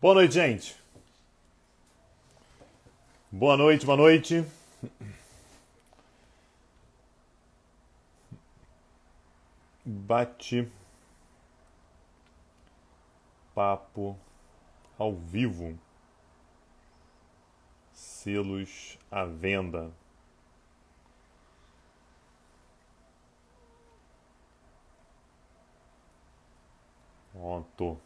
Boa noite, gente. Boa noite, boa noite. Bate papo ao vivo. Selos à venda. Pronto.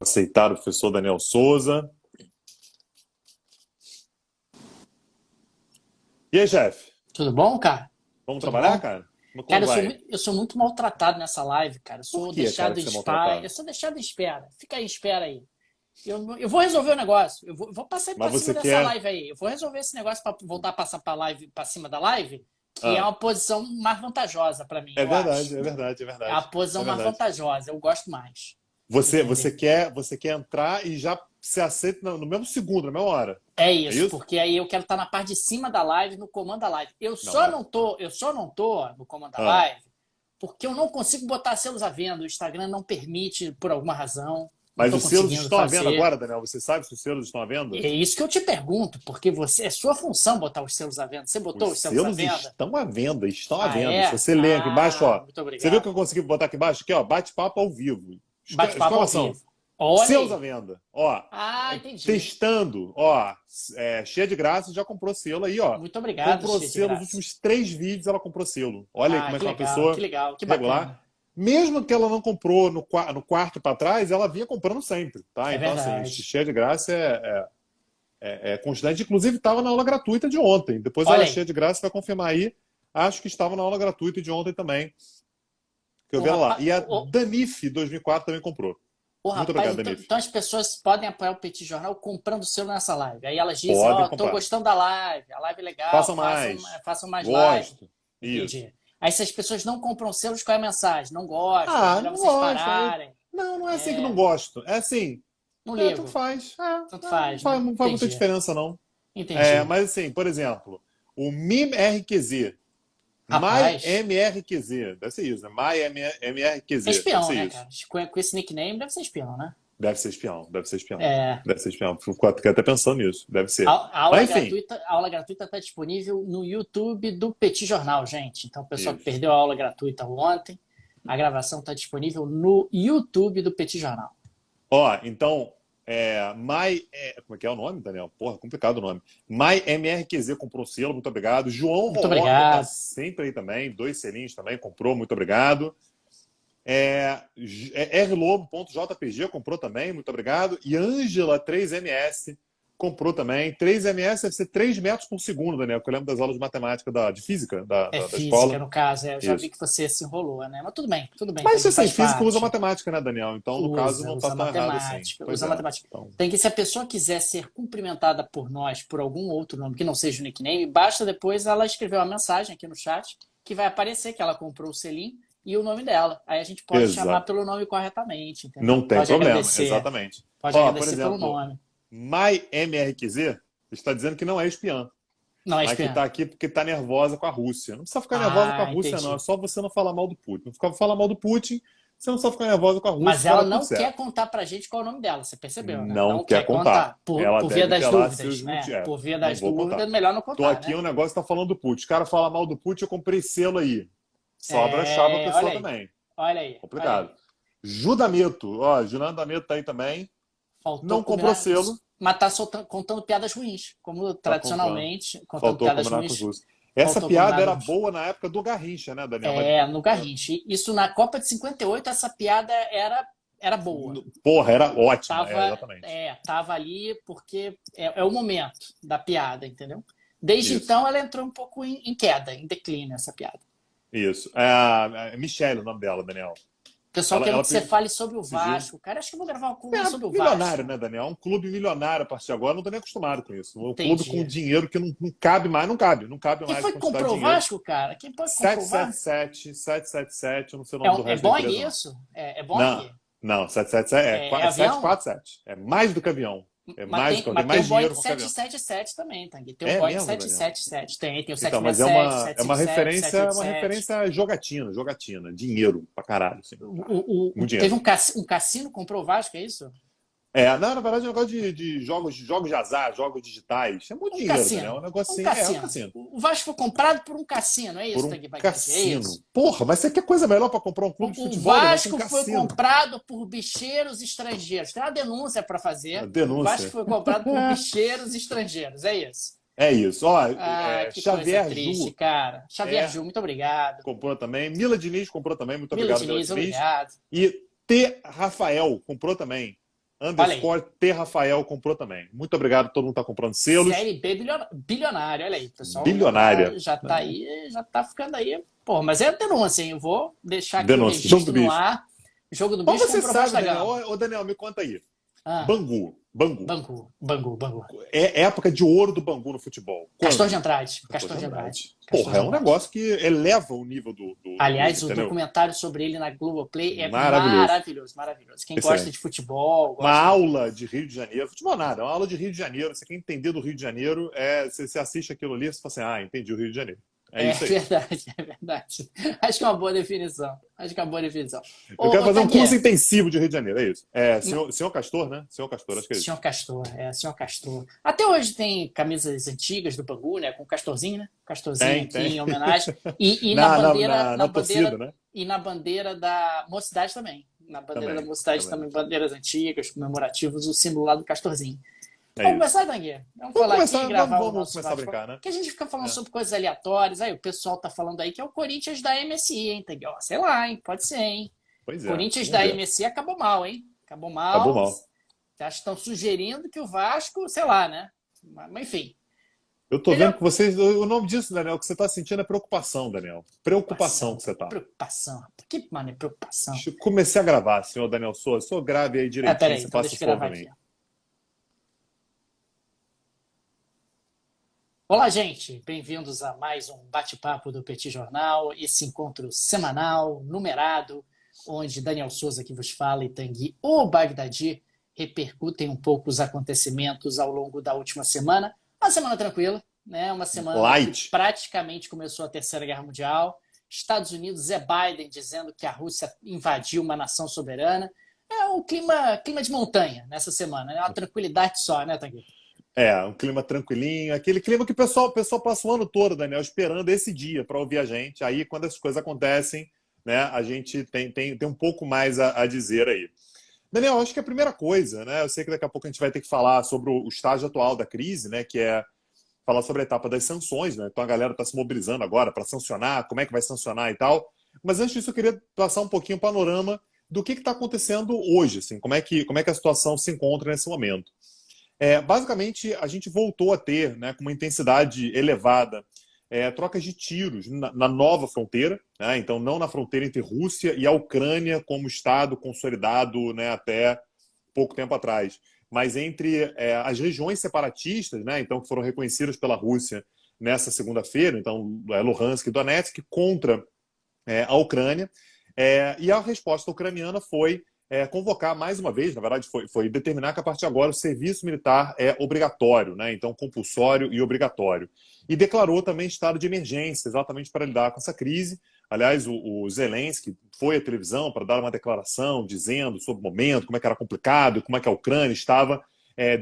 Aceitar o professor Daniel Souza. E aí, chefe? Tudo bom, cara? Vamos Tudo trabalhar, bom? cara? Como Cara, vai? eu sou muito maltratado nessa live, cara. Eu Por sou que, cara, deixado que em você é espera. maltratado? Eu sou deixado em espera. Fica aí, espera aí. Eu vou resolver o negócio. Eu vou passar Mas para cima você dessa quer. live aí. Eu vou resolver esse negócio para voltar a passar para live, para cima da live, que é Ah, uma posição mais vantajosa para mim, é eu verdade, acho. é verdade, é É a verdade. É posição mais verdade. vantajosa. Eu gosto mais. Você, você Entender? quer, você quer entrar e já se aceita no mesmo segundo, na mesma hora. É É isso, isso? porque aí eu quero estar na parte de cima da live, no comando da live. Não, mas. Eu só não tô no comando da Ah, live porque eu não consigo botar selos à venda. O Instagram não permite por alguma razão. Não mas estou os selos conseguindo estão à venda fazer. agora, Daniel? Você sabe se os selos estão à venda? É isso que eu te pergunto, porque você é sua função botar os selos à venda. Você Os botou os selos à selos venda? estão à venda, estão à Ah, venda. Se é? você ler aqui embaixo, Ah, ó. muito Você viu o que obrigado. eu consegui botar aqui embaixo? Aqui, ó, bate-papo ao vivo. Bate-papo ao Exclamação. vivo. Olha Selos à aí. venda. Ó, Ah, entendi. testando. Ó, cheia de graça, já comprou selo aí, ó. Muito obrigado, Comprou cheio de selo, nos graça. últimos 3 vídeos ela comprou selo. Olha aí Ah, como é que é uma que pessoa legal, que regular. bacana. Mesmo que ela não comprou no quarto para trás, ela vinha comprando sempre, tá? É Então, assim, verdade. cheia de graça é constante. Inclusive, estava na aula gratuita de ontem. Depois Olha ela, aí. cheia de graça, vai confirmar aí. Acho que estava na aula gratuita de ontem também, que eu O vi ela lá. rapaz, E a Danif 2004 também comprou. Ô, Muito rapaz, obrigado, então, Danif. então as pessoas podem apoiar o Petit Jornal comprando selo nessa live. Aí elas dizem, Podem ó, tô comprar. gostando da live, a live é legal, Façam mais. façam mais live. Gosto. Isso. Entendi. Aí se as pessoas não compram selos, qual é a mensagem? Não gosto, é Ah, melhor não vocês gosto. pararem. Não, não é assim que não É, gosto. É assim. não Tanto ligo. faz. Tanto Não faz, né? faz, não faz muita Entendi. diferença, não. Entendi. Mas assim, por exemplo, o MIMRQZ. Rapaz, MyMRQZ. Deve ser isso, né? é MyMRQZ. Deve espião, ser né, isso. cara? Com esse nickname deve ser espião, né? Deve ser espião. Deve ser espião. É, Deve ser espião. Fiquei até pensando nisso. Deve ser. Mas enfim. A aula gratuita está disponível no YouTube do Petit Jornal, gente. Então, o pessoal que Isso. perdeu a aula gratuita ontem, a gravação está disponível no YouTube do Petit Jornal. Ó, então, como é que é o nome, Daniel? Porra, complicado o nome. MyMRQZ comprou um selo, muito obrigado. João Muito Rooker tá obrigado. sempre aí também, 2 selinhos também, comprou, muito obrigado. rlobo.jpg comprou também, muito obrigado. E Ângela 3ms comprou também. 3ms deve ser 3 metros por segundo, Daniel, que eu lembro das aulas de matemática, de física É da física, escola. no caso. Eu já vi Isso. que você se enrolou, né? Mas tudo bem, Mas assim, faz física usa parte. matemática, né, Daniel? Então, no caso, não tá Usa tão errado assim. matemática, Pois usa é. matemática. Então, Tem que, se a pessoa quiser ser cumprimentada por nós por algum outro nome que não seja o nickname, basta depois ela escrever uma mensagem aqui no chat que vai aparecer que ela comprou o selim e o nome dela. Aí a gente pode chamar exato. pelo nome corretamente, Não entendeu? tem problema, exatamente. Pode Ó, por agradecer pelo exemplo, nome. MyMRQZ está dizendo que não é espiã, Não é mas que está espiã. aqui porque está nervosa com a Rússia. Não precisa ficar nervosa com a Ah, Rússia, não. É entendi. só você não falar mal do Putin. Não ficar falar mal do Putin, você não só ficar nervosa com a Rússia, Mas vai ela dar tudo não quer certo. contar pra gente qual é o nome dela, você percebeu, né? Não Não quer quer contar. contar. Ela Por via deve das ter lá seus dúvidas, né? motivos. Por via Não das vou dúvidas, contar. melhor não Tô contar, aqui, né? o negócio está falando do Putin. Os caras falam mal do Putin, eu comprei selo aí. Sobra chave a É, pessoa também. olha aí, olha Complicado. aí. Judameto. Ó, Juliano Dameto tá aí também. Faltou Não comprou combinar, selo. mas tá contando piadas ruins, como Tá contando. tradicionalmente, contando Faltou piadas combinar com os ruins, russos. Essa faltou piada combinar era ruins. boa na época do Garrincha, né, Daniel? Mas, É, no Garrincha. Isso na Copa de 58, essa piada era boa. porra, era ótima, Tava, exatamente. tava ali porque é o momento da piada, entendeu? Desde Isso, então ela entrou um pouco em queda, em declínio, essa piada. isso. É a Michelle, o nome dela, Daniel. O pessoal Ela, querendo ela que você fale sobre o pediu. Vasco. Cara, acho que eu vou gravar uma É coluna sobre o milionário, Vasco. né, Daniel? Um clube milionário a partir de agora. Não tô nem acostumado com isso. Um clube com Entendi. dinheiro que não cabe mais. Não cabe Quem mais a foi que quantidade de comprou o dinheiro. Vasco, cara? Quem foi que comprou o Vasco? 777, eu não sei o nome do É resto da Boeing empresa, não. isso? É Não, Boeing? não, 777 É avião? 747. É mais do que avião. É Mas mais, tem, tem mas tem o mais Boeing dinheiro com o avião. 777 também, Tanguy. Tem o É Boeing mesmo, Daniel? 777. Tem o Então, mas 767, é uma 787. referência jogatina. Dinheiro pra caralho, assim. Muito Teve dinheiro. um cassino comprou o Vasco, é isso? Não, na verdade, é um negócio de jogos de azar, jogos digitais. É muito Um dinheiro, Daniel. É um cassino. negócio Um assim. É um cassino. cassino. O Vasco foi comprado por um cassino, é Por isso, um Tanguy Bagante? É cassino. isso. Porra, mas você quer coisa melhor pra comprar um clube de O futebol, Daniel? Que um Vasco foi cassino. comprado por bicheiros estrangeiros. Tem uma denúncia para A fazer. O Vasco denúncia. foi comprado por bicheiros estrangeiros. É isso. É isso. Ó, Ah, que coisa Xavier triste, Ju cara. Xavier é, Ju, muito obrigado. comprou também. Mila Diniz comprou também. Muito Mila obrigado, Mila Diniz, Diniz. obrigado. E T. Rafael comprou também. Olha aí. Underscore T. Rafael comprou também. Muito obrigado. Todo mundo está comprando selos. Série B bilionário. Olha aí, o pessoal Bilionária. já tá aí, já tá ficando aí. Pô, mas é denúncia, hein? Eu vou deixar aqui o Denúncia. Jogo registro do no bicho. ar. Jogo do Mas bicho você comprou sabe, Vasco da Daniel? Gama. Ô, Daniel, me conta aí. Ah, Bangu. Bangu. É época de ouro do Bangu no futebol. Castor Quando? de Andrade. Castor Castor de de Andrade. Andrade. Castor Porra, de é um Andrade. negócio que eleva o nível do clube, Aliás, o entendeu? documentário sobre ele na Globoplay é Maravilhoso. maravilhoso. Quem gosta Excelente. de futebol, Uma gosta. aula de Rio de Janeiro. Futebol nada, é uma aula de Rio de Janeiro. Você quer entender do Rio de Janeiro, você assiste aquilo ali e você fala assim, entendi o Rio de Janeiro. É isso aí. É verdade. Acho que é uma boa definição. Eu quero fazer um Tanguy, curso intensivo de Rio de Janeiro, é isso. Senhor Castor, né? Senhor Castor, acho que é isso. Senhor Castor. Até hoje tem camisas antigas do Bangu, né? Com Castorzinho, né? Castorzinho aqui Tem. em homenagem. E na bandeira, Na torcida, né? e na bandeira da Mocidade também. Na bandeira da Mocidade também, bandeiras antigas, comemorativas, o símbolo lá do Castorzinho. Vamos começar, Tanguy? Vamos falar começar, aqui, gravar o vamos nosso começar a brincar, né? Que a gente fica falando sobre coisas aleatórias. Aí o pessoal tá falando aí que é o Corinthians da MSI, hein, Tanguy? Ó, sei lá, hein? Pode ser, hein? Pois é. Corinthians da MSI acabou mal, hein? Acabou mal. Acabou mal. Acho que estão sugerindo que o Vasco, sei lá, né? Mas enfim. Eu tô vendo que vocês. O nome disso, Daniel, que você tá sentindo é preocupação, Daniel. Preocupação que você tá. Preocupação. Que mano é preocupação? Deixa eu comecei a gravar, senhor Daniel Souza. Só grave aí direitinho. Peraí, você então passa deixa o eu som gravar pra mim. aqui. Olá, gente. Bem-vindos a mais um bate-papo do Petit Jornal. Esse encontro semanal, numerado, onde Daniel Souza que vos fala e Tanguy o Bagdadi repercutem um pouco os acontecimentos ao longo da última semana. Uma semana tranquila, né? Uma semana Light. que praticamente começou a Terceira Guerra Mundial. Estados Unidos, Zé Biden dizendo que a Rússia invadiu uma nação soberana. É um clima de montanha nessa semana, né? Uma tranquilidade só, né, Tanguy? Um clima tranquilinho, aquele clima que o pessoal passa o ano todo, Daniel, esperando esse dia para ouvir a gente. Aí, quando essas coisas acontecem, né, a gente tem um pouco mais a dizer aí. Daniel, acho que a primeira coisa, né? Eu sei que daqui a pouco a gente vai ter que falar sobre o estágio atual da crise, né? Que é falar sobre a etapa das sanções, né? Então a galera está se mobilizando agora para sancionar, como é que vai sancionar e tal. Mas antes disso, eu queria passar um pouquinho o panorama do que está acontecendo hoje, assim, como é que a situação se encontra nesse momento. Basicamente, a gente voltou a ter, né, com uma intensidade elevada, trocas de tiros na nova fronteira, né? Então não na fronteira entre Rússia e a Ucrânia como Estado consolidado, né, até pouco tempo atrás, mas entre as regiões separatistas, né, então, que foram reconhecidas pela Rússia nessa segunda-feira, então Luhansk e Donetsk, contra a Ucrânia, e a resposta ucraniana foi convocar mais uma vez, na verdade foi determinar que a partir de agora o serviço militar é obrigatório, né? Então compulsório e obrigatório. E declarou também estado de emergência, exatamente para lidar com essa crise. Aliás, o Zelensky foi à televisão para dar uma declaração dizendo sobre o momento, como é que era complicado, como é que a Ucrânia estava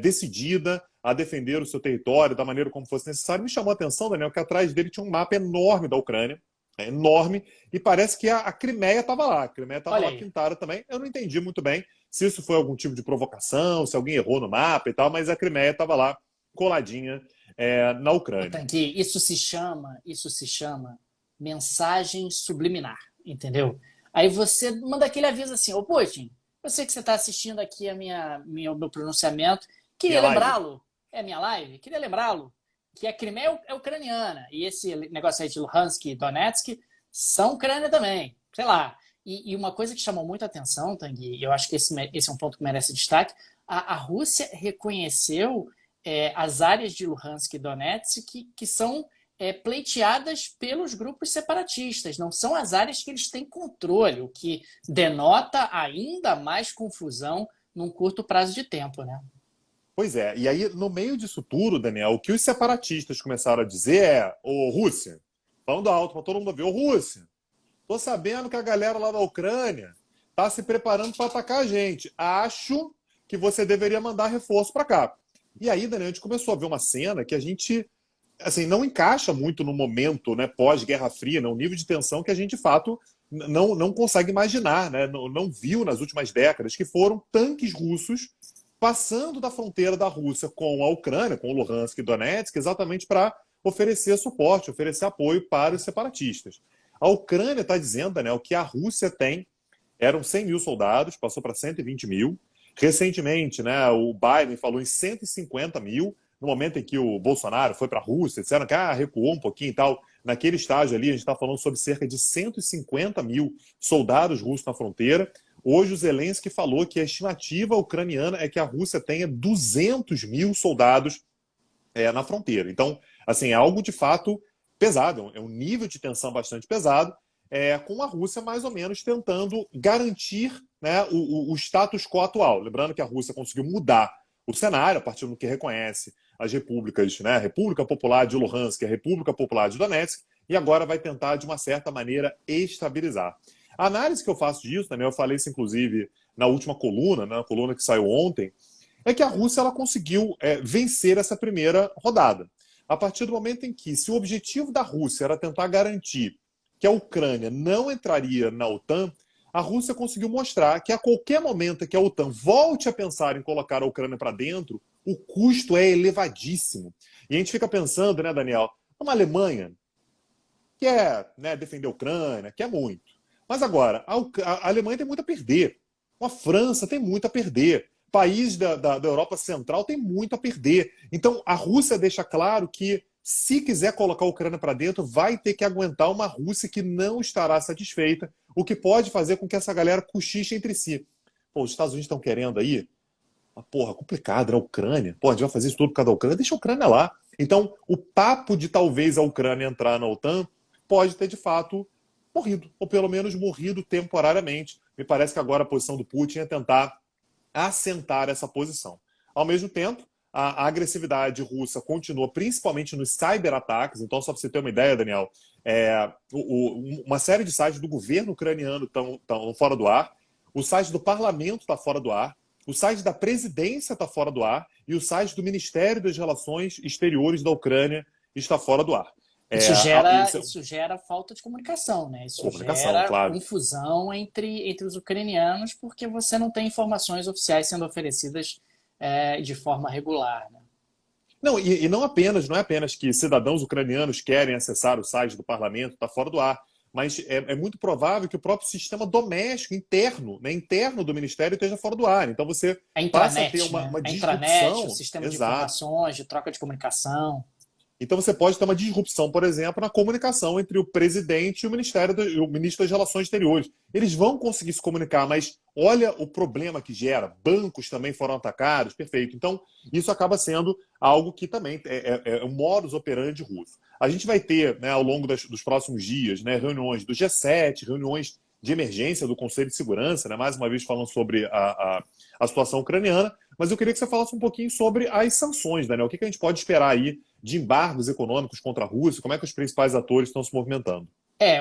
decidida a defender o seu território da maneira como fosse necessário. Me chamou a atenção, Daniel, que atrás dele tinha um mapa enorme da Ucrânia, enorme, e parece que a Crimeia estava lá. A Crimeia estava lá pintada também. Eu não entendi muito bem se isso foi algum tipo de provocação, se alguém errou no mapa e tal, mas a Crimeia estava lá coladinha na Ucrânia. Tanguy, isso se chama mensagem subliminar, entendeu? Aí você manda aquele aviso assim, ô Putin, eu sei que você está assistindo aqui o meu pronunciamento, queria lembrá-lo, minha live, queria lembrá-lo que a Crimeia é ucraniana, e esse negócio aí de Luhansk e Donetsk são Ucrânia também, sei lá. E uma coisa que chamou muita atenção, Tanguy, e eu acho que esse é um ponto que merece destaque, a Rússia reconheceu as áreas de Luhansk e Donetsk que são pleiteadas pelos grupos separatistas, não são as áreas que eles têm controle, o que denota ainda mais confusão num curto prazo de tempo, né? Pois é, e aí no meio disso tudo, Daniel, o que os separatistas começaram a dizer é: ô Rússia, falando alto para todo mundo ver, ô Rússia, tô sabendo que a galera lá da Ucrânia tá se preparando para atacar a gente. Acho que você deveria mandar reforço para cá. E aí, Daniel, a gente começou a ver uma cena que a gente assim, não encaixa muito no momento, né, pós-Guerra Fria, né, um nível de tensão que a gente, de fato, não consegue imaginar, né, não viu nas últimas décadas, que foram tanques russos passando da fronteira da Rússia com a Ucrânia, com o Luhansk e Donetsk, exatamente para oferecer suporte, oferecer apoio para os separatistas. A Ucrânia está dizendo, Daniel, que a Rússia eram 100 mil soldados, passou para 120 mil. Recentemente, né, o Biden falou em 150 mil, no momento em que o Bolsonaro foi para a Rússia, disseram que recuou um pouquinho e tal. Naquele estágio ali, a gente está falando sobre cerca de 150 mil soldados russos na fronteira. Hoje o Zelensky falou que a estimativa ucraniana é que a Rússia tenha 200 mil soldados na fronteira. Então, assim, é algo de fato pesado, é um nível de tensão bastante pesado, com a Rússia mais ou menos tentando garantir, né, o status quo atual. Lembrando que a Rússia conseguiu mudar o cenário a partir do que reconhece as repúblicas, né, a República Popular de Luhansk e a República Popular de Donetsk, e agora vai tentar, de uma certa maneira, estabilizar. A análise que eu faço disso, né, eu falei isso inclusive na última coluna, na coluna que saiu ontem, é que a Rússia ela conseguiu vencer essa primeira rodada. A partir do momento em que, se o objetivo da Rússia era tentar garantir que a Ucrânia não entraria na OTAN, a Rússia conseguiu mostrar que a qualquer momento que a OTAN volte a pensar em colocar a Ucrânia para dentro, o custo é elevadíssimo. E a gente fica pensando, né, Daniel, uma Alemanha quer, né, defender a Ucrânia, quer muito. Mas agora, a Alemanha tem muito a perder. A França tem muito a perder. País da Europa Central tem muito a perder. Então, a Rússia deixa claro que, se quiser colocar a Ucrânia para dentro, vai ter que aguentar uma Rússia que não estará satisfeita, o que pode fazer com que essa galera cochiche entre si. Pô, os Estados Unidos estão querendo aí? Porra, complicado, né? A Ucrânia. Pô, a gente vai fazer isso tudo por causa da Ucrânia? Deixa a Ucrânia lá. Então, o papo de talvez a Ucrânia entrar na OTAN pode ter, de fato, morrido, ou pelo menos morrido temporariamente. Me parece que agora a posição do Putin é tentar assentar essa posição. Ao mesmo tempo, a agressividade russa continua, principalmente nos cyberataques. Então, só para você ter uma ideia, Daniel, uma série de sites do governo ucraniano estão fora do ar, o site do parlamento está fora do ar, o site da presidência está fora do ar e o site do Ministério das Relações Exteriores da Ucrânia está fora do ar. Isso gera falta de comunicação, né? Isso gera claro, confusão entre os ucranianos, porque você não tem informações oficiais sendo oferecidas de forma regular, né? Não, não é apenas que cidadãos ucranianos querem acessar o site do parlamento, está fora do ar, mas é muito provável que o próprio sistema doméstico, interno, né, interno do Ministério, esteja fora do ar. Então você passa a ter uma disrupção. O sistema de informações, de troca de comunicação. Então você pode ter uma disrupção, por exemplo, na comunicação entre o presidente e o ministro das Relações Exteriores. Eles vão conseguir se comunicar, mas olha o problema que gera. Bancos também foram atacados, perfeito. Então, isso acaba sendo algo que também é um modus operandi russo. A gente vai ter, né, ao longo dos próximos dias, né, reuniões do G7, reuniões de emergência do Conselho de Segurança, né, mais uma vez falando sobre a situação ucraniana, mas eu queria que você falasse um pouquinho sobre as sanções, Daniel. O que a gente pode esperar aí de embargos econômicos contra a Rússia? Como é que os principais atores estão se movimentando?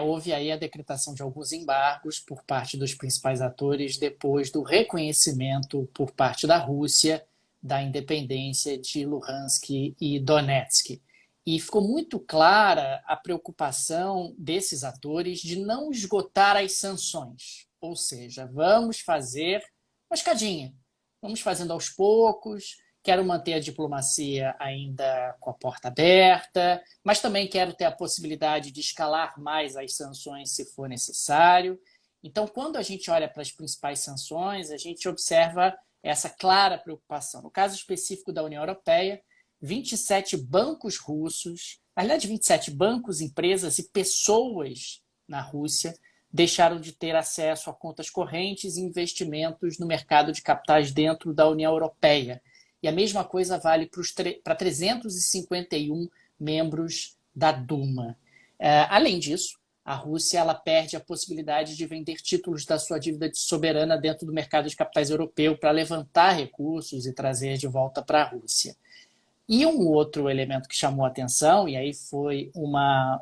Houve aí a decretação de alguns embargos por parte dos principais atores depois do reconhecimento por parte da Rússia da independência de Luhansk e Donetsk. E ficou muito clara a preocupação desses atores de não esgotar as sanções. Ou seja, vamos fazer uma escadinha. Vamos fazendo aos poucos. Quero manter a diplomacia ainda com a porta aberta, mas também quero ter a possibilidade de escalar mais as sanções se for necessário. Então, quando a gente olha para as principais sanções, a gente observa essa clara preocupação. No caso específico da União Europeia, 27 bancos russos, na verdade 27 bancos, empresas e pessoas na Rússia deixaram de ter acesso a contas correntes e investimentos no mercado de capitais dentro da União Europeia. E a mesma coisa vale para 351 membros da Duma. Além disso, a Rússia ela perde a possibilidade de vender títulos da sua dívida soberana dentro do mercado de capitais europeu para levantar recursos e trazer de volta para a Rússia. E um outro elemento que chamou a atenção, e aí foi uma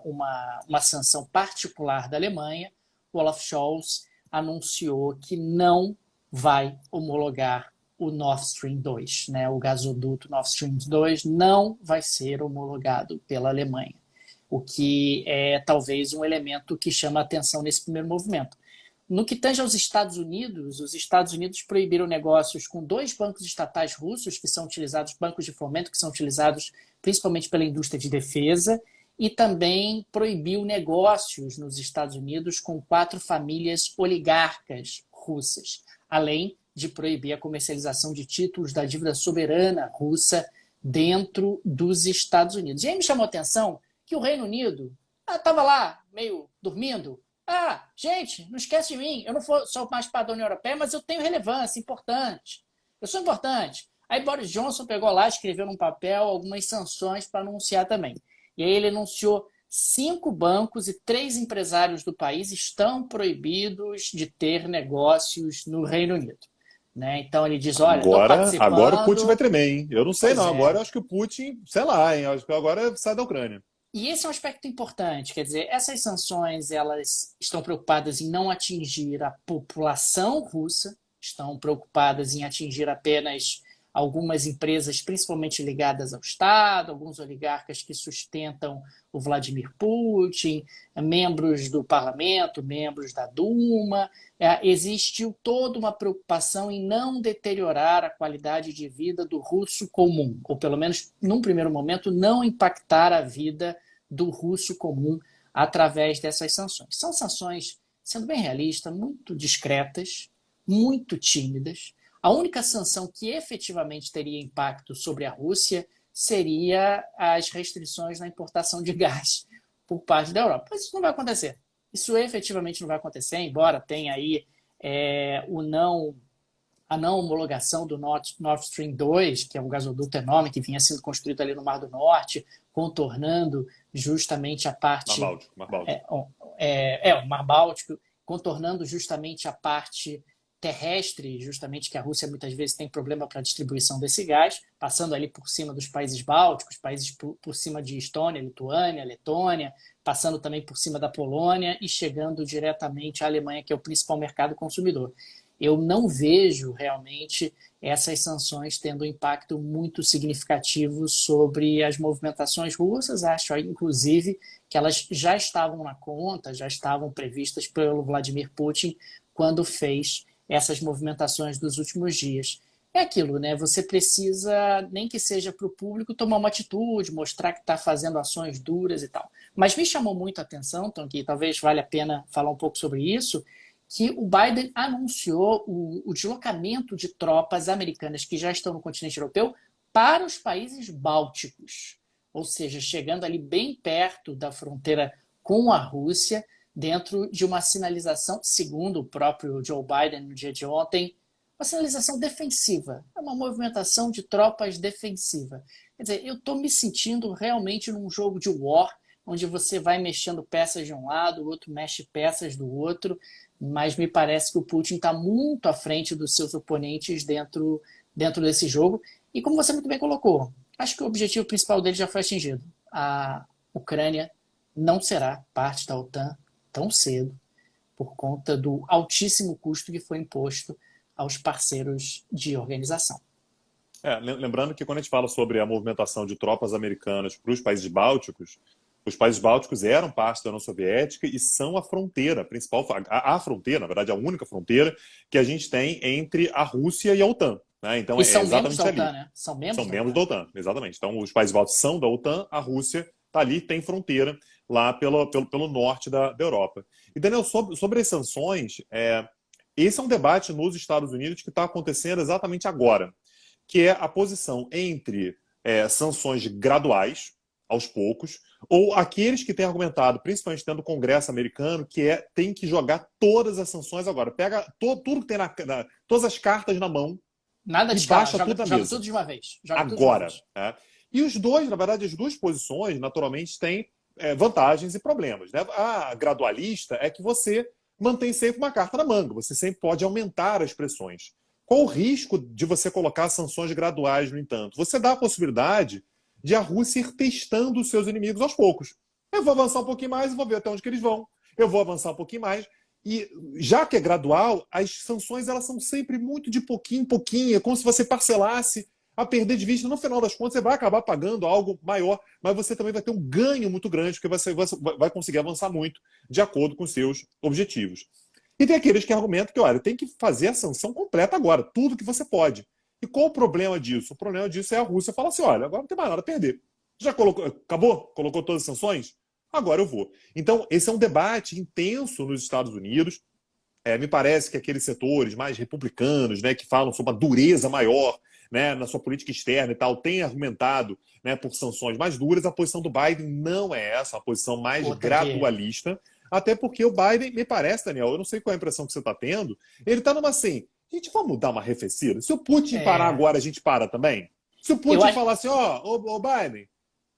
sanção particular da Alemanha, o Olaf Scholz anunciou que não vai homologar o Nord Stream 2, né? O gasoduto Nord Stream 2 não vai ser homologado pela Alemanha, o que é talvez um elemento que chama a atenção nesse primeiro movimento. No que tange aos Estados Unidos, os Estados Unidos proibiram negócios com 2 bancos estatais russos, que são utilizados, bancos de fomento, que são utilizados principalmente pela indústria de defesa, e também proibiu negócios nos Estados Unidos com 4 famílias oligarcas russas, além de proibir a comercialização de títulos da dívida soberana russa dentro dos Estados Unidos. E aí me chamou a atenção que o Reino Unido estava lá, meio dormindo. Gente, não esquece de mim. Eu não sou mais parte da União Europeia, mas eu tenho relevância, importante. Eu sou importante. Aí Boris Johnson pegou lá, escreveu num papel algumas sanções para anunciar também. E aí ele anunciou 5 bancos e 3 empresários do país estão proibidos de ter negócios no Reino Unido. Né? Então ele diz, olha, estou participando... Agora o Putin vai tremer, hein? Eu não sei Pois não. é. Agora eu acho que o Putin, sei lá, hein? Eu acho que agora sai da Ucrânia. E esse é um aspecto importante, quer dizer, essas sanções elas estão preocupadas em não atingir a população russa, estão preocupadas em atingir apenas algumas empresas, principalmente ligadas ao Estado, alguns oligarcas que sustentam o Vladimir Putin, membros do parlamento, membros da Duma. Existe toda uma preocupação em não deteriorar a qualidade de vida do russo comum, ou pelo menos, num primeiro momento, não impactar a vida do russo comum através dessas sanções. São sanções, sendo bem realista, muito discretas, muito tímidas. A única sanção que efetivamente teria impacto sobre a Rússia seria as restrições na importação de gás por parte da Europa. Mas isso não vai acontecer. Isso efetivamente não vai acontecer, embora tenha aí a não homologação do Nord Stream 2, que é um gasoduto enorme que vinha sendo construído ali no Mar do Norte, contornando justamente a parte... Mar Báltico. O Mar Báltico, contornando justamente a parte terrestre, justamente que a Rússia muitas vezes tem problema para a distribuição desse gás, passando ali por cima dos países bálticos, países por cima de Estônia, Lituânia, Letônia, passando também por cima da Polônia e chegando diretamente à Alemanha, que é o principal mercado consumidor. Eu não vejo realmente essas sanções tendo um impacto muito significativo sobre as movimentações russas. Acho, inclusive, que elas já estavam na conta, já estavam previstas pelo Vladimir Putin quando fez essas movimentações dos últimos dias. É aquilo, né? Você precisa, nem que seja para o público, tomar uma atitude, mostrar que está fazendo ações duras e tal. Mas me chamou muito a atenção, então, que talvez valha a pena falar um pouco sobre isso, que o Biden anunciou o deslocamento de tropas americanas que já estão no continente europeu para os países bálticos. Ou seja, chegando ali bem perto da fronteira com a Rússia, dentro de uma sinalização, segundo o próprio Joe Biden no dia de ontem, uma sinalização defensiva, é uma movimentação de tropas defensiva. Quer dizer, eu estou me sentindo realmente num jogo de war, onde você vai mexendo peças de um lado, o outro mexe peças do outro, mas me parece que o Putin está muito à frente dos seus oponentes dentro desse jogo. E como você muito bem colocou, acho que o objetivo principal dele já foi atingido. A Ucrânia não será parte da OTAN tão cedo, por conta do altíssimo custo que foi imposto aos parceiros de organização. Lembrando que quando a gente fala sobre a movimentação de tropas americanas para os países bálticos eram parte da União Soviética e são a fronteira principal, a fronteira, na verdade, a única fronteira que a gente tem entre a Rússia e a OTAN. Né? Então, e são exatamente membros da ali. OTAN, né? São membros da OTAN, exatamente. Então, os países bálticos são da OTAN, a Rússia está ali, tem fronteira lá pelo norte da Europa. E, Daniel, sobre as sanções, esse é um debate nos Estados Unidos que está acontecendo exatamente agora, que é a posição entre sanções graduais, aos poucos, ou aqueles que têm argumentado, principalmente dentro do Congresso americano, que tem que jogar todas as sanções agora. Pega tudo que tem todas as cartas na mão, nada de baixa joga, tudo na joga mesa. Tudo de uma vez. Agora. E os dois, na verdade, as duas posições, naturalmente, têm vantagens e problemas, né? A gradualista é que você mantém sempre uma carta na manga, você sempre pode aumentar as pressões. Qual o risco de você colocar sanções graduais, no entanto? Você dá a possibilidade de a Rússia ir testando os seus inimigos aos poucos. Eu vou avançar um pouquinho mais e vou ver até onde que eles vão. Eu vou avançar um pouquinho mais. E já que é gradual, as sanções elas são sempre muito de pouquinho em pouquinho. É como se você parcelasse a perder de vista. No final das contas, você vai acabar pagando algo maior, mas você também vai ter um ganho muito grande, porque você vai conseguir avançar muito de acordo com os seus objetivos. E tem aqueles que argumentam que, olha, tem que fazer a sanção completa agora, tudo que você pode. E qual o problema disso? O problema disso é a Rússia falar assim, olha, agora não tem mais nada a perder. Já colocou, acabou? Colocou todas as sanções? Agora eu vou. Então, esse é um debate intenso nos Estados Unidos. Me parece que aqueles setores mais republicanos, né, que falam sobre uma dureza maior, né, na sua política externa e tal, têm argumentado, né, por sanções mais duras. A posição do Biden não é essa, a posição mais gradualista. Até porque o Biden, me parece, Daniel, eu não sei qual é a impressão que você está tendo, ele está numa assim, gente, vamos dar uma arrefecida? Se o Putin parar agora, a gente para também? Se o Putin falar assim, ô Biden,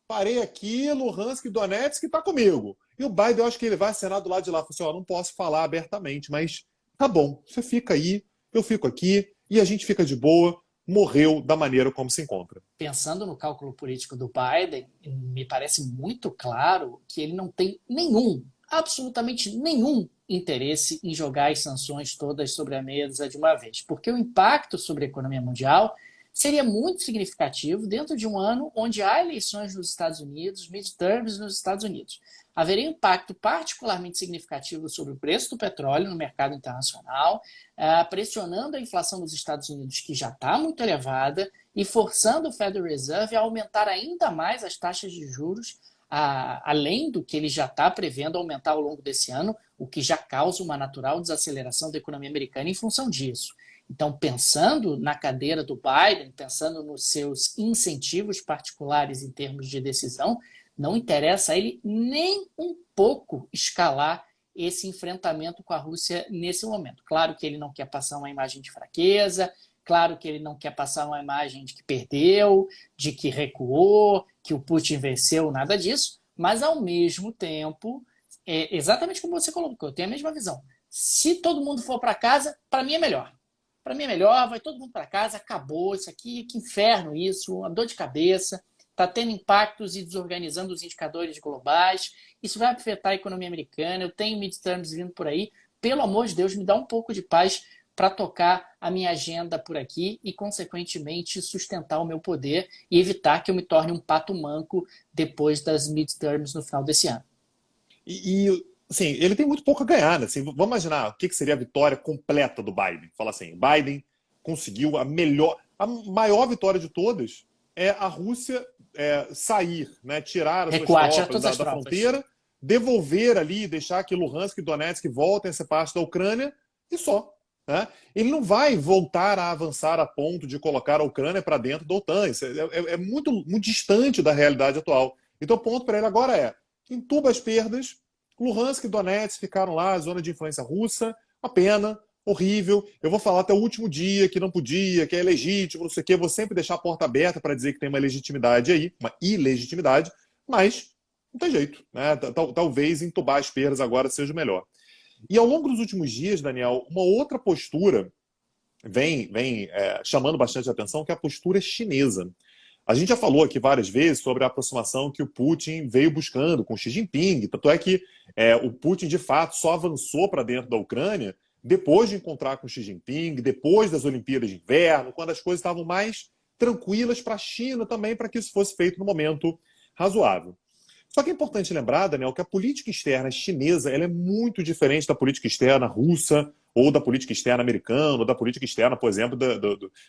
parei aqui, Luhansk e Donetsk está comigo. E o Biden, eu acho que ele vai assinar do lado de lá, falar assim, não posso falar abertamente, mas tá bom, você fica aí, eu fico aqui, e a gente fica de boa, morreu da maneira como se encontra. Pensando no cálculo político do Biden, me parece muito claro que ele não tem nenhum, absolutamente nenhum interesse em jogar as sanções todas sobre a mesa de uma vez, porque o impacto sobre a economia mundial seria muito significativo dentro de um ano onde há eleições nos Estados Unidos, midterms nos Estados Unidos. Haveria um impacto particularmente significativo sobre o preço do petróleo no mercado internacional, pressionando a inflação dos Estados Unidos, que já está muito elevada, e forçando o Federal Reserve a aumentar ainda mais as taxas de juros, além do que ele já está prevendo aumentar ao longo desse ano, o que já causa uma natural desaceleração da economia americana em função disso. Então, pensando na cadeira do Biden, pensando nos seus incentivos particulares em termos de decisão, não interessa a ele nem um pouco escalar esse enfrentamento com a Rússia nesse momento. Claro que ele não quer passar uma imagem de fraqueza, claro que ele não quer passar uma imagem de que perdeu, de que recuou, que o Putin venceu, nada disso, mas ao mesmo tempo, exatamente como você colocou, eu tenho a mesma visão. Se todo mundo for para casa, para mim é melhor. Para mim é melhor, vai todo mundo para casa, acabou isso aqui, que inferno isso, uma dor de cabeça, está tendo impactos e desorganizando os indicadores globais, isso vai afetar a economia americana, eu tenho midterms vindo por aí, pelo amor de Deus, me dá um pouco de paz para tocar a minha agenda por aqui e, consequentemente, sustentar o meu poder e evitar que eu me torne um pato manco depois das midterms no final desse ano. Assim, ele tem muito pouco a ganhar, né? Assim, vamos imaginar o que seria a vitória completa do Biden. Fala assim, Biden conseguiu a maior vitória de todas é a Rússia sair, né? Tirar as suas tropas da fronteira, devolver ali, deixar que Luhansk e Donetsk voltem a ser parte da Ucrânia e só. Né? Ele não vai voltar a avançar a ponto de colocar a Ucrânia para dentro da OTAN. Isso é muito, muito distante da realidade atual. Então o ponto para ele agora é entuba as perdas. Luhansk e Donetsk ficaram lá, zona de influência russa, uma pena, horrível. Eu vou falar até o último dia que não podia, que é ilegítimo, não sei o quê. Vou sempre deixar a porta aberta para dizer que tem uma legitimidade aí, uma ilegitimidade, mas não tem jeito. Né? Talvez entubar as perdas agora seja o melhor. E ao longo dos últimos dias, Daniel, uma outra postura vem chamando bastante atenção, que é a postura chinesa. A gente já falou aqui várias vezes sobre a aproximação que o Putin veio buscando com Xi Jinping. Tanto é que o Putin, de fato, só avançou para dentro da Ucrânia depois de encontrar com Xi Jinping, depois das Olimpíadas de Inverno, quando as coisas estavam mais tranquilas para a China também, para que isso fosse feito no momento razoável. Só que é importante lembrar, Daniel, que a política externa chinesa ela é muito diferente da política externa russa, ou da política externa americana, ou da política externa, por exemplo,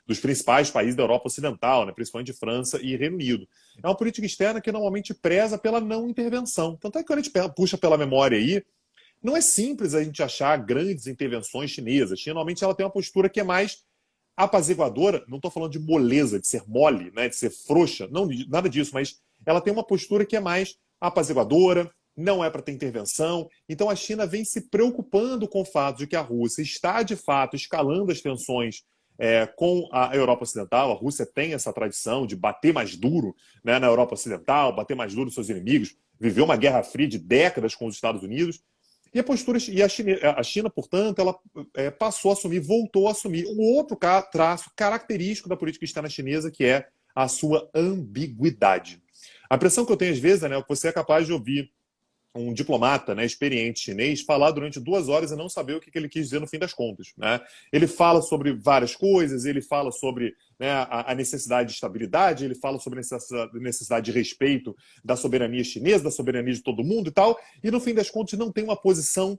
dos principais países da Europa Ocidental, né, principalmente França e Reino Unido. É uma política externa que normalmente preza pela não intervenção. Tanto é que quando a gente puxa pela memória aí, não é simples a gente achar grandes intervenções chinesas. A China, normalmente, ela tem uma postura que é mais apaziguadora, não estou falando de moleza, de ser mole, né, de ser frouxa, não, nada disso, mas ela tem uma postura que é mais apaziguadora, não é para ter intervenção. Então a China vem se preocupando com o fato de que a Rússia está, de fato, escalando as tensões com a Europa Ocidental. A Rússia tem essa tradição de bater mais duro, né, na Europa Ocidental, bater mais duro nos seus inimigos. viveu uma guerra fria de décadas com os Estados Unidos. E a China, portanto, ela passou a assumir, voltou a assumir um outro traço característico da política externa chinesa, que é a sua ambiguidade. A impressão que eu tenho às vezes, Daniel, é que você é capaz de ouvir um diplomata, né, experiente chinês falar durante 2 horas e não saber o que ele quis dizer no fim das contas, né? Ele fala sobre várias coisas, ele fala sobre, né, a necessidade de estabilidade, ele fala sobre a necessidade de respeito da soberania chinesa, da soberania de todo mundo e tal, e no fim das contas não tem uma posição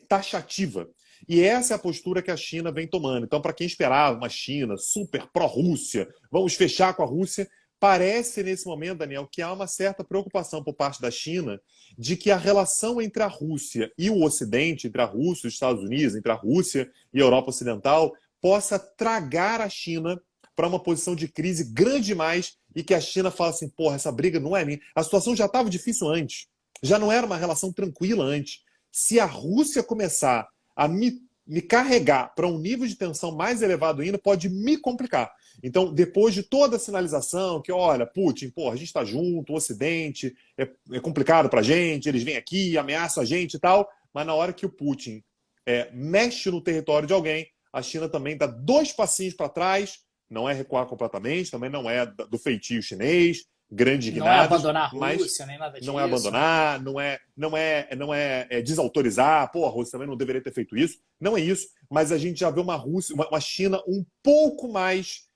taxativa. E essa é a postura que a China vem tomando. Então, para quem esperava uma China super pró-Rússia, vamos fechar com a Rússia, parece nesse momento, Daniel, que há uma certa preocupação por parte da China de que a relação entre a Rússia e o Ocidente, entre a Rússia e os Estados Unidos, entre a Rússia e a Europa Ocidental, possa tragar a China para uma posição de crise grande demais e que a China fala assim, porra, essa briga não é minha. A situação já estava difícil antes, já não era uma relação tranquila antes. Se a Rússia começar a me carregar para um nível de tensão mais elevado ainda, pode me complicar. Então, depois de toda a sinalização que, olha, Putin, porra, a gente está junto, o Ocidente é complicado para a gente, eles vêm aqui, ameaçam a gente e tal, mas na hora que o Putin mexe no território de alguém, a China também dá 2 passinhos para trás, não é recuar completamente, também não é do feitio chinês, grande Não é ignados, abandonar a mas Rússia, nem nada disso. não é abandonar, não é desautorizar, pô, a Rússia também não deveria ter feito isso, não é isso, mas a gente já vê uma Rússia, uma China um pouco mais,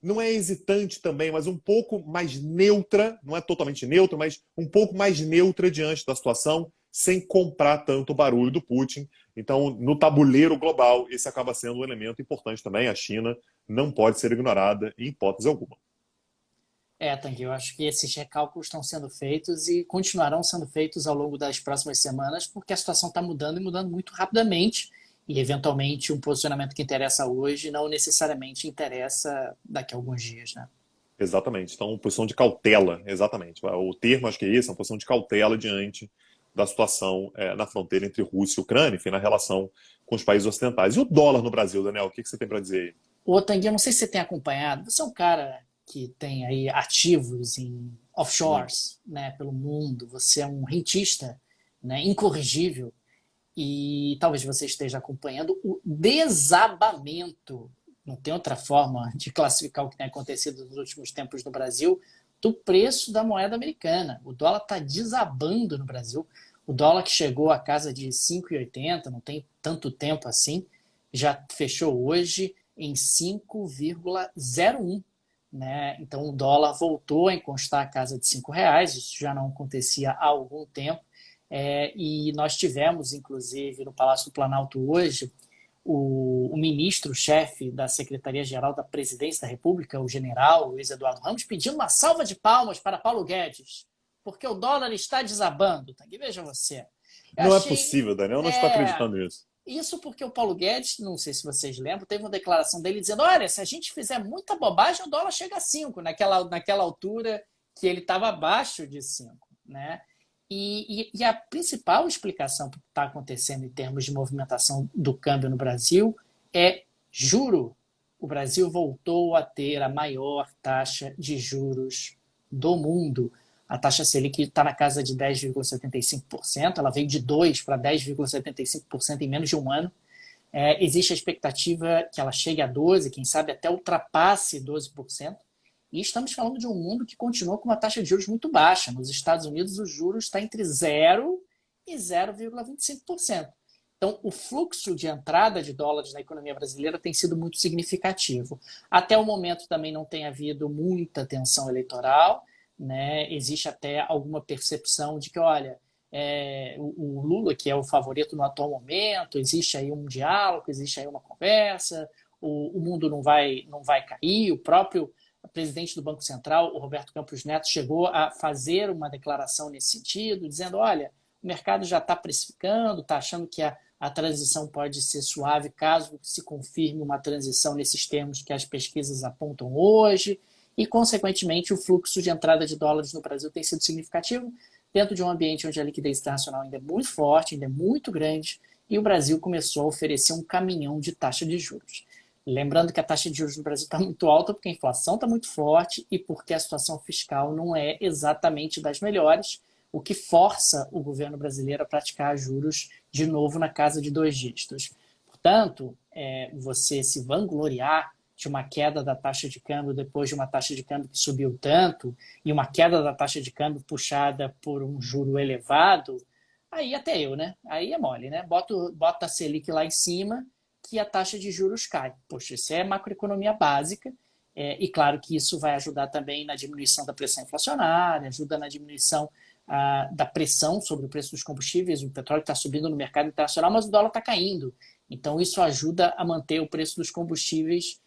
não é hesitante também, mas um pouco mais neutra, não é totalmente neutra, mas um pouco mais neutra diante da situação, sem comprar tanto barulho do Putin. Então, no tabuleiro global, esse acaba sendo um elemento importante também. A China não pode ser ignorada em hipótese alguma. Tangue, eu acho que esses recálculos estão sendo feitos e continuarão sendo feitos ao longo das próximas semanas, porque a situação está mudando e mudando muito rapidamente. E, eventualmente, um posicionamento que interessa hoje não necessariamente interessa daqui a alguns dias, né? Exatamente. Então, posição de cautela, exatamente. O termo, acho que é esse, é uma posição de cautela diante da situação na fronteira entre Rússia e Ucrânia, enfim, na relação com os países ocidentais. E o dólar no Brasil, Daniel? O que você tem para dizer aí? Ô, Tanguy, eu não sei se você tem acompanhado, você é um cara que tem aí ativos em offshores, né, pelo mundo, você é um rentista, né, incorrigível, e talvez você esteja acompanhando o desabamento, não tem outra forma de classificar o que tem acontecido nos últimos tempos no Brasil, do preço da moeda americana. O dólar está desabando no Brasil. O dólar que chegou à casa de 5,80, não tem tanto tempo assim, já fechou hoje em 5,01. Né? Então o dólar voltou a encostar a casa de R$ 5, isso já não acontecia há algum tempo. E nós tivemos, inclusive, no Palácio do Planalto hoje, o ministro-chefe da Secretaria-Geral da Presidência da República, o general Luiz Eduardo Ramos, pedindo uma salva de palmas para Paulo Guedes, porque o dólar está desabando. Tá? E veja você. Não é possível, Daniel, eu não estou acreditando nisso. Isso porque o Paulo Guedes, não sei se vocês lembram, teve uma declaração dele dizendo, olha, se a gente fizer muita bobagem, o dólar chega a 5, naquela altura que ele estava abaixo de 5. Né? E a principal explicação para o que está acontecendo em termos de movimentação do câmbio no Brasil é juro. O Brasil voltou a ter a maior taxa de juros do mundo. A taxa Selic está na casa de 10,75%, ela veio de 2% para 10,75% em menos de um ano. Existe a expectativa que ela chegue a 12%, quem sabe até ultrapasse 12%. E estamos falando de um mundo que continua com uma taxa de juros muito baixa. Nos Estados Unidos, o juros está entre 0% e 0,25%. Então, o fluxo de entrada de dólares na economia brasileira tem sido muito significativo. Até o momento também não tem havido muita tensão eleitoral, né? Existe até alguma percepção de que, olha, o Lula, que é o favorito no atual momento, existe aí um diálogo, existe aí uma conversa, o mundo não vai cair, o próprio presidente do Banco Central, o Roberto Campos Neto, chegou a fazer uma declaração nesse sentido, dizendo, olha, o mercado já está precificando, está achando que a transição pode ser suave caso se confirme uma transição nesses termos que as pesquisas apontam hoje, e, consequentemente, o fluxo de entrada de dólares no Brasil tem sido significativo dentro de um ambiente onde a liquidez internacional ainda é muito forte, ainda é muito grande, e o Brasil começou a oferecer um caminhão de taxa de juros. Lembrando que a taxa de juros no Brasil está muito alta porque a inflação está muito forte e porque a situação fiscal não é exatamente das melhores. o que força o governo brasileiro a praticar juros de novo na casa de 2 dígitos. Portanto, você se vangloriar de uma queda da taxa de câmbio depois de uma taxa de câmbio que subiu tanto e uma queda da taxa de câmbio puxada por um juro elevado, aí até eu, né? Aí é mole, né? Bota a Selic lá em cima que a taxa de juros cai. Poxa, isso é macroeconomia básica e claro que isso vai ajudar também na diminuição da pressão inflacionária, ajuda na diminuição da pressão sobre o preço dos combustíveis. O petróleo está subindo no mercado internacional, mas o dólar está caindo. Então, isso ajuda a manter o preço dos combustíveis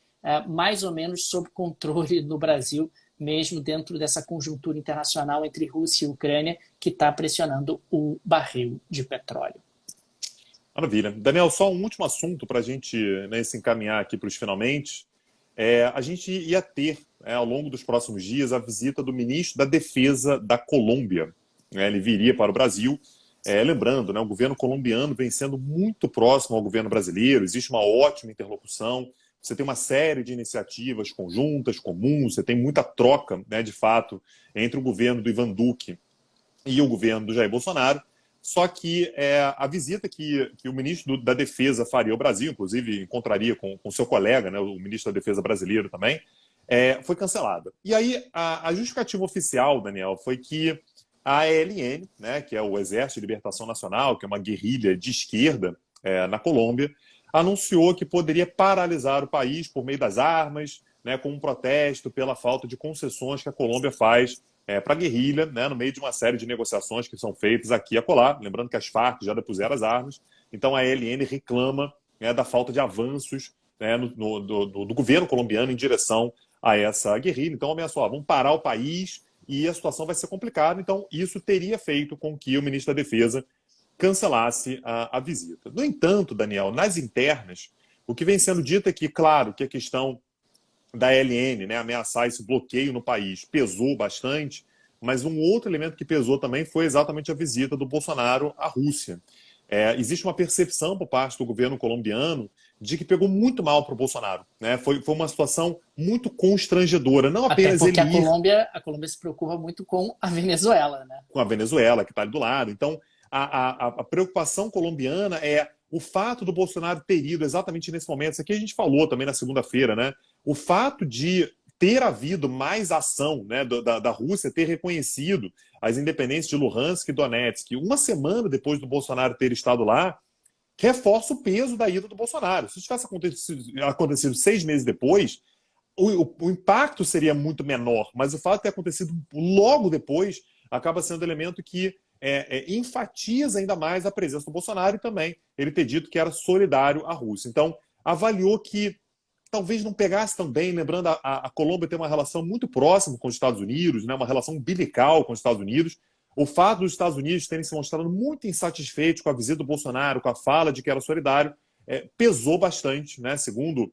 mais ou menos sob controle no Brasil, mesmo dentro dessa conjuntura internacional entre Rússia e Ucrânia, que está pressionando o barril de petróleo. Maravilha. Daniel, só um último assunto para a gente, né, se encaminhar aqui para os finalmente. A gente ia ter, ao longo dos próximos dias, a visita do ministro da Defesa da Colômbia. Ele viria para o Brasil. Lembrando, né, o governo colombiano vem sendo muito próximo ao governo brasileiro, existe uma ótima interlocução, você tem uma série de iniciativas conjuntas, comuns, você tem muita troca, né, de fato, entre o governo do Ivan Duque e o governo do Jair Bolsonaro. Só que a visita que o ministro da Defesa faria ao Brasil, inclusive encontraria com seu colega, né, o ministro da Defesa brasileiro também, foi cancelada. E aí a justificativa oficial, Daniel, foi que a ELN, né, que é o Exército de Libertação Nacional, que é uma guerrilha de esquerda na Colômbia, anunciou que poderia paralisar o país por meio das armas, né, com um protesto pela falta de concessões que a Colômbia faz para a guerrilha, né, no meio de uma série de negociações que são feitas aqui e acolá. Lembrando que as Farc já depuseram as armas. Então a ELN reclama, né, da falta de avanços, né, do governo colombiano em direção a essa guerrilha. Então ameaçou, vamos parar o país e a situação vai ser complicada. Então isso teria feito com que o ministro da Defesa cancelasse a visita. No entanto, Daniel, nas internas, o que vem sendo dito é que, claro, que a questão da ELN, né, ameaçar esse bloqueio no país, pesou bastante, mas um outro elemento que pesou também foi exatamente a visita do Bolsonaro à Rússia. Existe uma percepção por parte do governo colombiano de que pegou muito mal para o Bolsonaro, né? Foi uma situação muito constrangedora, não apenas até porque ele ir a Colômbia se preocupa muito com a Venezuela, né? com a Venezuela, que está ali do lado. Então, a preocupação colombiana é o fato do Bolsonaro ter ido exatamente nesse momento. Isso aqui a gente falou também na segunda-feira, né? O fato de ter havido mais ação, né, da Rússia ter reconhecido as independências de Luhansk e Donetsk, uma semana depois do Bolsonaro ter estado lá, reforça o peso da ida do Bolsonaro. Se tivesse acontecido 6 meses depois, o impacto seria muito menor, mas o fato de ter acontecido logo depois acaba sendo um elemento que enfatiza ainda mais a presença do Bolsonaro e também ele ter dito que era solidário à Rússia. Então, avaliou que talvez não pegasse tão bem, lembrando a Colômbia tem uma relação muito próxima com os Estados Unidos, né, uma relação umbilical com os Estados Unidos. O fato dos Estados Unidos terem se mostrado muito insatisfeitos com a visita do Bolsonaro, com a fala de que era solidário, pesou bastante, né, segundo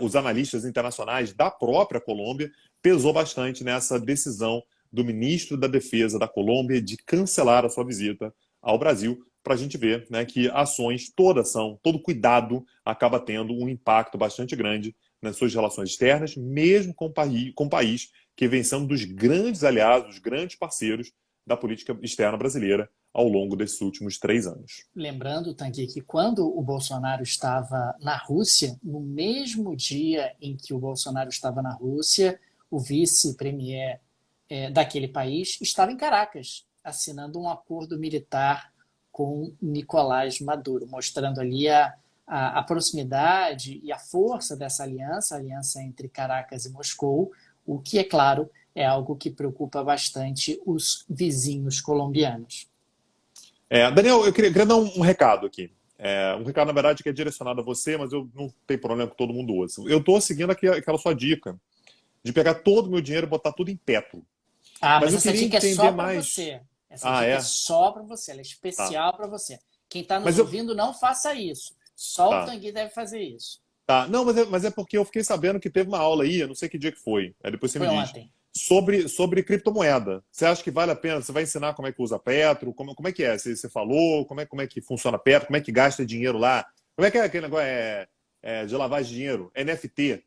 os analistas internacionais da própria Colômbia, pesou bastante nessa decisão do ministro da Defesa da Colômbia de cancelar a sua visita ao Brasil, para a gente ver, né, que ações, todo cuidado acaba tendo um impacto bastante grande nas suas relações externas, mesmo com o país que vem sendo dos grandes aliados, dos grandes parceiros da política externa brasileira ao longo desses últimos 3 anos. Lembrando, Tanguy, que quando o Bolsonaro estava na Rússia, no mesmo dia em que o Bolsonaro estava na Rússia, o vice-premier daquele país estava em Caracas, assinando um acordo militar com Nicolás Maduro, mostrando ali a proximidade e a força dessa aliança, a aliança entre Caracas e Moscou, o que, é claro, é algo que preocupa bastante os vizinhos colombianos. Daniel, eu queria dar um recado aqui. Um recado, na verdade, que é direcionado a você, mas eu não tenho problema que todo mundo ouça. Eu estou seguindo aquela sua dica de pegar todo o meu dinheiro e botar tudo em Petro. Mas essa dica é só para você. Essa dica é só para você, ela é especial para você. Quem está nos ouvindo, não faça isso. Só o Tanguy deve fazer isso. Tá, não, mas é porque eu fiquei sabendo que teve uma aula aí, eu não sei que dia que foi. Depois você me diz. Ontem. Sobre criptomoeda. Você acha que vale a pena? Você vai ensinar como é que usa Petro? Como é que é? Você falou? Como é que funciona Petro? Como é que gasta dinheiro lá? Como é que é aquele negócio de lavagem de dinheiro? NFT.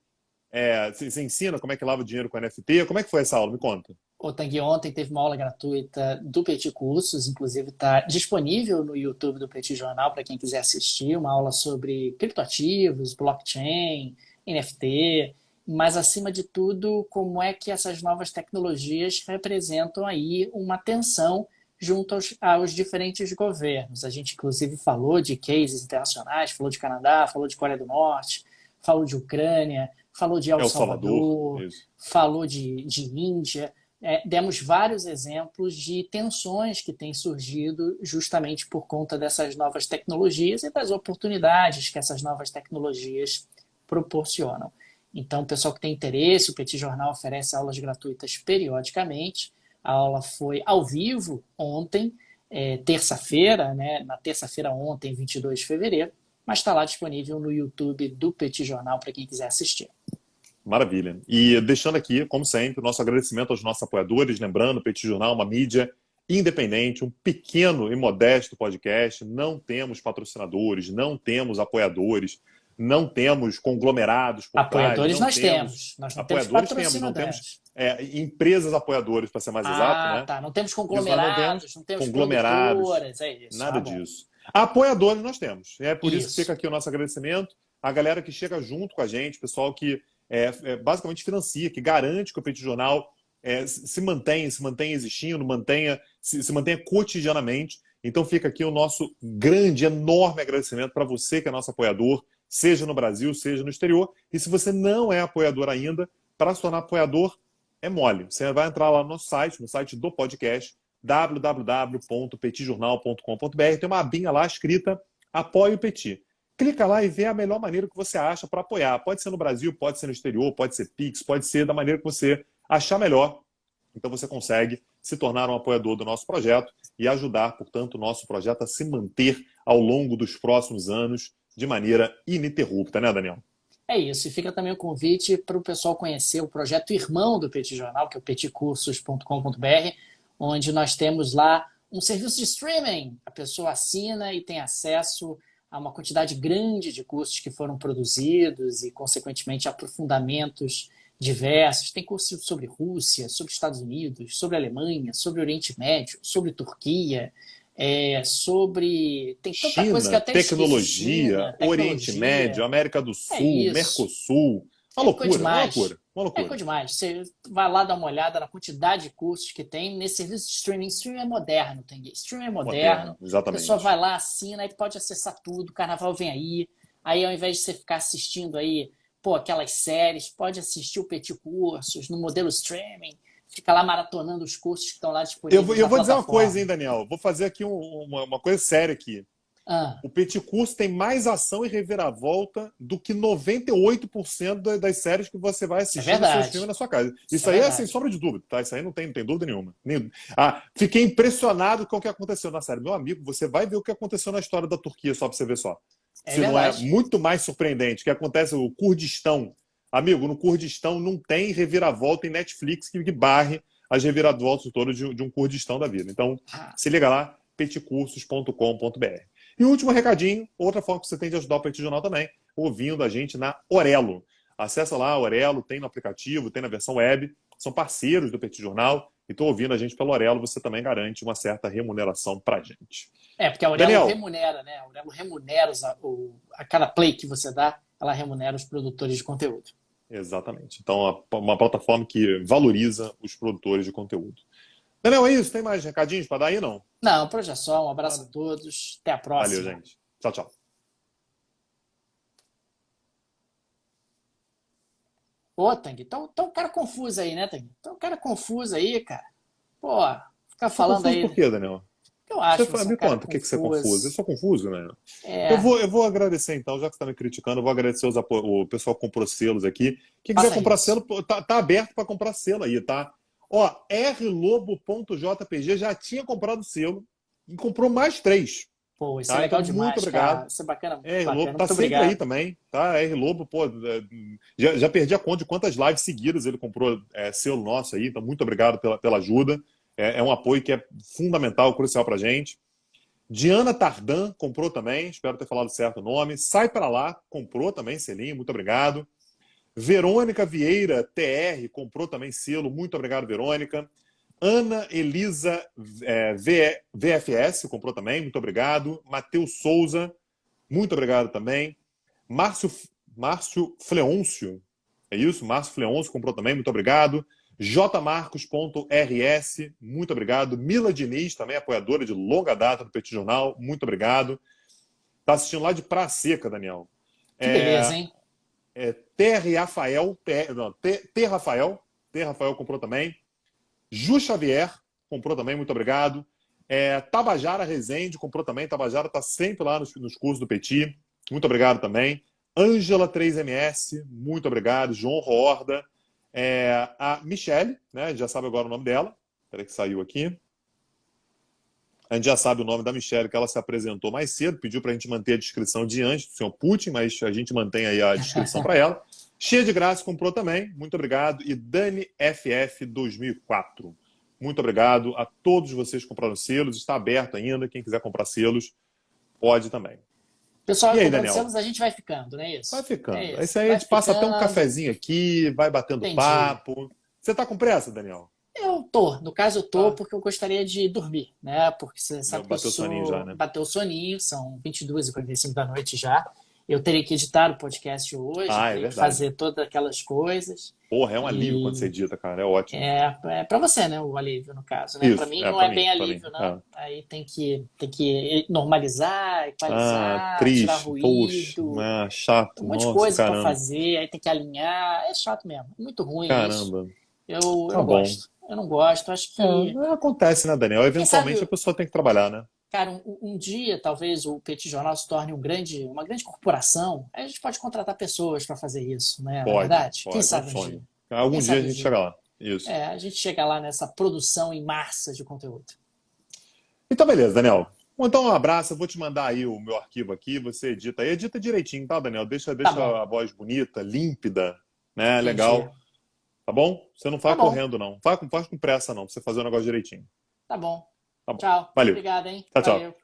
Você ensina como é que lava dinheiro com NFT? Como é que foi essa aula? Me conta. O Tang, ontem teve uma aula gratuita do Petit Cursos, inclusive está disponível no YouTube do Petit Jornal para quem quiser assistir, uma aula sobre criptoativos, blockchain, NFT, mas acima de tudo, como é que essas novas tecnologias representam aí uma tensão junto aos diferentes governos. A gente inclusive falou de cases internacionais, falou de Canadá, falou de Coreia do Norte, falou de Ucrânia, falou de El El Salvador, Salvador, isso. falou de Índia. Demos vários exemplos de tensões que têm surgido justamente por conta dessas novas tecnologias e das oportunidades que essas novas tecnologias proporcionam. Então, o pessoal que tem interesse, o Petit Jornal oferece aulas gratuitas periodicamente. A aula foi ao vivo ontem, terça-feira, né? Na terça-feira ontem, 22 de fevereiro, mas está lá disponível no YouTube do Petit Jornal para quem quiser assistir. Maravilha. E deixando aqui, como sempre, o nosso agradecimento aos nossos apoiadores, lembrando, o Petit Jornal é uma mídia independente, um pequeno e modesto podcast, não temos patrocinadores, não temos apoiadores, não temos conglomerados por Apoiadores trás, não nós temos, nós não temos apoiadores temos, não temos empresas apoiadores, para ser mais exato, né? Tá, não temos Isso nós não temos, conglomerados, não temos conglomerados, produtoras, é isso. nada disso. Apoiadores nós temos, é por isso que Isso. fica aqui o nosso agradecimento, a galera que chega junto com a gente, pessoal que basicamente financia, que garante que o Petit Jornal se mantenha existindo, se mantenha cotidianamente. Então fica aqui o nosso grande, enorme agradecimento para você que é nosso apoiador, seja no Brasil, seja no exterior. E se você não é apoiador ainda, para se tornar apoiador é mole. Você vai entrar lá no nosso site, no site do podcast, www.petitjornal.com.br, tem uma abinha lá escrita Apoie o Petit. Clica lá e vê a melhor maneira que você acha para apoiar. Pode ser no Brasil, pode ser no exterior, pode ser Pix, pode ser da maneira que você achar melhor. Então você consegue se tornar um apoiador do nosso projeto e ajudar, portanto, o nosso projeto a se manter ao longo dos próximos anos de maneira ininterrupta, né, Daniel? É isso, e fica também o convite para o pessoal conhecer o projeto irmão do Petit Jornal, que é o petitcursos.com.br, onde nós temos lá um serviço de streaming. A pessoa assina e tem acesso a uma quantidade grande de cursos que foram produzidos e, consequentemente, aprofundamentos diversos. Tem cursos sobre Rússia, sobre Estados Unidos, sobre Alemanha, sobre Oriente Médio, sobre Turquia, sobre... Tem tanta China, coisa que eu até tecnologia, China, Oriente Médio, América do é Sul, isso. Mercosul. Uma loucura, uma Demais. loucura, uma loucura. Coisa demais. Você vai lá dar uma olhada na quantidade de cursos que tem nesse serviço de streaming. Streaming é moderno, tem streaming é moderno. A Exatamente. pessoa vai lá, assina, aí pode acessar tudo, o carnaval vem aí. Aí ao invés de você ficar assistindo aí, aquelas séries, pode assistir o Petit Cursos no modelo streaming. Fica lá maratonando os cursos que estão lá disponíveis. Eu vou dizer uma coisa, hein, Daniel? Vou fazer aqui uma coisa séria aqui. O Petit Curso tem mais ação e reviravolta do que 98% das séries que você vai assistir no seu filme na sua casa. Isso aí é sem sombra de dúvida, tá? Isso aí não tem dúvida nenhuma. Fiquei impressionado com o que aconteceu na série. Meu amigo, você vai ver o que aconteceu na história da Turquia, só pra você ver só. Se não é muito mais surpreendente, o que acontece no Kurdistão. Amigo, no Kurdistão não tem reviravolta em Netflix que barre as reviravoltas todas de um Kurdistão da vida. Então, se liga lá, petitcursos.com.br. E o último recadinho, outra forma que você tem de ajudar o Petit Jornal também, ouvindo a gente na Orelo. Acessa lá a Orelo, tem no aplicativo, tem na versão web, são parceiros do Petit Jornal, e estou ouvindo a gente pelo Orelo, você também garante uma certa remuneração para a gente. Porque a Orelo remunera, né? A Orelo remunera a cada play que você dá, ela remunera os produtores de conteúdo. Exatamente. Então, uma plataforma que valoriza os produtores de conteúdo. Daniel, é isso? Tem mais recadinhos para dar aí, não? Não, por hoje é só. Um abraço a todos. Até a próxima. Valeu, gente. Tchau, tchau. Ô, Tang, então um cara confuso aí, né, Tang? Então um cara confuso aí, cara. Fica falando aí. Por quê, Daniel? Eu acho que me conta, por que você é confuso? Eu sou confuso, né? Eu vou agradecer, então, já que você está me criticando, eu vou agradecer o pessoal que comprou selos aqui. Quem quiser comprar selo, tá aberto para comprar selo aí, tá? rlobo.jpg já tinha comprado selo e comprou mais 3. Isso é legal então, demais, muito obrigado. Cara. Isso é bacana. Rlobo tá sempre aí também, tá? Rlobo, já perdi a conta de quantas lives seguidas ele comprou selo nosso aí, então muito obrigado pela ajuda. É um apoio que é fundamental, crucial pra gente. Diana Tardan comprou também, espero ter falado certo o nome. Sai Pra Lá comprou também selinho, muito obrigado. Verônica Vieira TR comprou também selo, muito obrigado, Verônica. Ana Elisa VFS comprou também, muito obrigado. Matheus Souza, muito obrigado também. Márcio Fleôncio, é isso? Márcio Fleôncio comprou também, muito obrigado. jmarcos.rs, muito obrigado. Mila Diniz, também apoiadora de longa data do Petit Jornal, muito obrigado. Está assistindo lá de Praia Seca, Daniel. Que beleza, hein? T. Rafael comprou também. Ju Xavier comprou também, muito obrigado. Tabajara Rezende comprou também. Tabajara está sempre lá nos cursos do Petit. Muito obrigado também. Ângela 3MS, muito obrigado. João Horda. A Michele, né? Já sabe agora o nome dela. Espera que saiu aqui. A gente já sabe o nome da Michele, que ela se apresentou mais cedo, pediu para a gente manter a descrição de antes do senhor Putin, mas a gente mantém aí a descrição para ela. Cheia de Graça comprou também, muito obrigado. E Dani FF 2004, muito obrigado a todos vocês que compraram selos, está aberto ainda, quem quiser comprar selos, pode também. Pessoal, e aí, comprando Daniel? selos, a gente vai ficando, não é isso? Vai ficando. É isso aí a gente passa até um cafezinho aqui, vai batendo papo. Você tá com pressa, Daniel? Eu tô, no caso eu tô porque eu gostaria de dormir, né? Porque você sabe que eu bateu o soninho já, né? Bateu o soninho, são 22h45 da noite já. Eu teria que editar o podcast hoje, teria que fazer todas aquelas coisas. Porra, é um alívio quando você edita, cara, é ótimo. É para você, né, o alívio, no caso, né? Para mim não é bem alívio, não. Aí tem que normalizar, equalizar, triste, tirar ruído. Poxa, chato, Um monte de coisa para fazer, aí tem que alinhar. É chato mesmo, é muito ruim Caramba. isso. Eu não gosto. Eu não gosto, acho que... acontece, né, Daniel? Eventualmente a pessoa tem que trabalhar, né? Cara, um dia talvez o Petit Jornal se torne uma grande corporação, aí a gente pode contratar pessoas para fazer isso, né? Pode, na verdade? pode, Quem sabe um dia? Algum dia a gente chega lá. Isso. A gente chega lá nessa produção em massa de conteúdo. Então, beleza, Daniel. Então, um abraço. Eu vou te mandar aí o meu arquivo aqui. Você edita aí. Edita direitinho, tá, Daniel? Deixa a voz bonita, límpida, né? Entendi. Legal. Tá bom? Você não faz correndo, não. Faz com pressa, não, pra você fazer o negócio direitinho. Tá bom. Tá bom. Tchau. Valeu. Obrigado, hein? Tchau, Valeu. tchau.